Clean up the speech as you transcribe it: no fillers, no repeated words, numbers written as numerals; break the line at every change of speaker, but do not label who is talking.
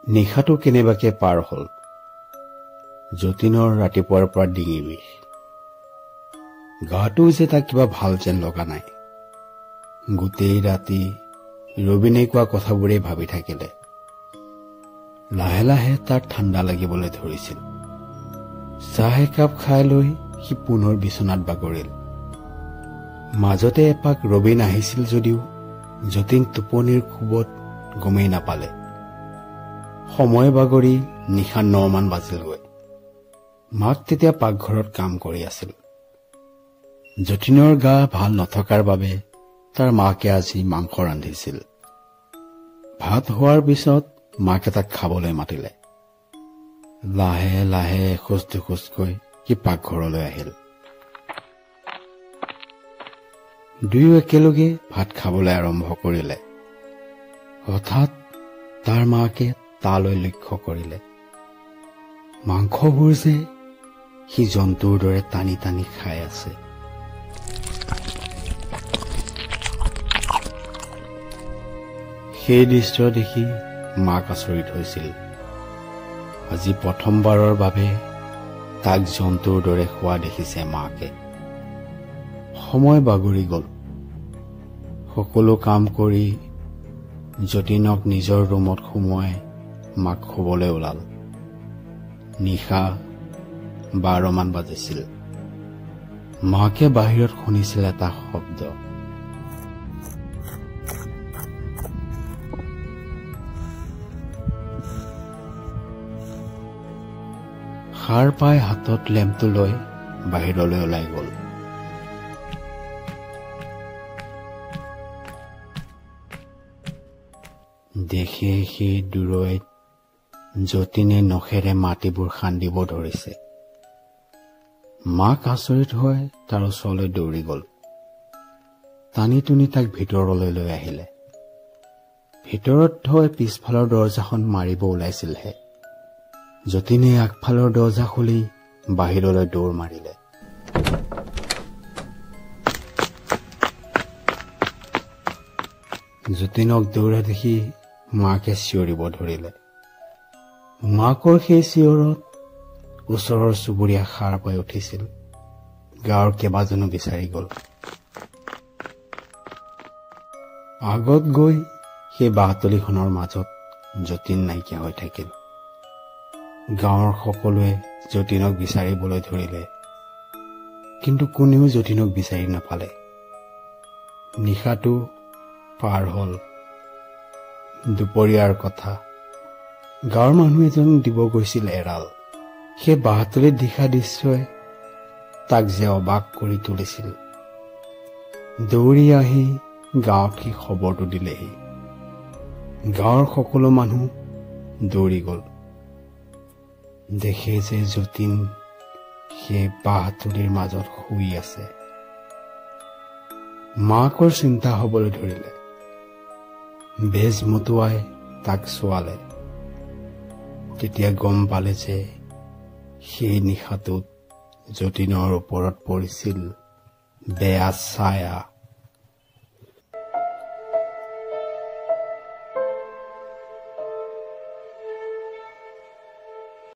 নিশাটো কেনেবাকে পাৰ হ'ল। যতীনৰ ৰাতিপুৱাৰ পৰা ডিঙি বিষ। গাটো যে তাক কিবা ভাল যেন লগা নাই। গোটেই ৰাতি ৰবীনে কোৱা কথাবোৰেই ভাবি থাকিলে। লাহে লাহে তাৰ ঠাণ্ডা লাগিবলৈ ধৰিছিল। চাহ একাপ খাই লৈ সি পুনৰ বিচনাত বাগৰিল। মাজতে এপাক ৰবীন আহিছিল যদিও যতীন টোপনিৰ কোবত গমেই নাপালে। সময় বাগৰি নিশা ৯ মান বাজিলগৈ। মাক তেতিয়া পাকঘৰত কাম কৰি আছিল। যতীনৰ গা ভাল নথকাৰ বাবে তাৰ মাকে আজি মাংস ৰান্ধিছিল। ভাত হোৱাৰ পিছত মাকে তাক খাবলৈ মাতিলে। লাহে লাহে এখোজ দুখোজকৈ সি পাকঘৰলৈ আহিল। দুয়ো একেলগে ভাত খাবলৈ আৰম্ভ কৰিলে। হঠাৎ তাৰ মাকে তালৈ লক্ষ্য কৰিলে। মাংসবোৰ যে সি জন্তুৰ দৰে টানি টানি খাই আছে। সেই দৃশ্য দেখি মাক আচৰিত হৈছিল। আজি প্ৰথমবাৰৰ বাবে তাক জন্তুৰ দৰে খোৱা দেখিছে মাকে। সময় বাগৰি গল। সকলো কাম কৰি যতীনক নিজৰ ৰুমত সুমুৱাই মাক শুবলৈ ওলাল। নিশা 12 মান বাজিছিল। মাকে বাহিৰত শুনিছিল এটা শব্দ। সাৰ পাই হাতত লেম্পটো লৈ বাহিৰলৈ ওলাই গল। দেখে সেই দূৰৈত যতীনে নখেৰে মাটিবোৰ খান্দিব ধৰিছে। মাক আচৰিত হৈ তাৰ ওচৰলৈ দৌৰি গল। টানি টুনি তাক ভিতৰলৈ লৈ আহিলে। ভিতৰত থৈ পিছফালৰ দৰজাখন মাৰিব ওলাইছিলহে। যতীনে আগফালৰ দৰজা খুলি বাহিৰলৈ দৌৰ মাৰিলে। যতীনক দৌৰা দেখি মাকে চিঞৰিব ধৰিলে। মাকৰ সেই চিঞৰত ওচৰৰ চুবুৰীয়া সাৰ পাই উঠিছিল। গাঁৱৰ কেইবাজনো বিচাৰি গল। আগত গৈ সেই বাঁহতলিখনৰ মাজত যতীন নাইকিয়া হৈ থাকিল। গাঁৱৰ সকলোৱে যতীনক বিচাৰিবলৈ ধৰিলে, কিন্তু কোনেও যতীনক বিচাৰি নাপালে। নিশাটো পাৰ হল। দুপৰীয়াৰ কথা। গাঁৱৰ মানুহ এজন দিব গৈছিল এৰাল। সেই বাঁহতলিত দেখা দৃশ্যই তাক যে অবাক কৰি তুলিছিল। দৌৰি আহি গাঁৱত সি খবৰটো দিলেহি। গাঁৱৰ সকলো মানুহ দৌৰি গল। দেখে যে যতীন সেই বাঁহতলিৰ মাজত শুই আছে। মাকৰ চিন্তা হবলৈ ধৰিলে। বেজ মতুৱাই তাক চোৱালে। তেতিয়া গম পালে যে সেই নিশাটোত যতীনৰ ওপৰত পৰিছিল বেয়া ছায়া।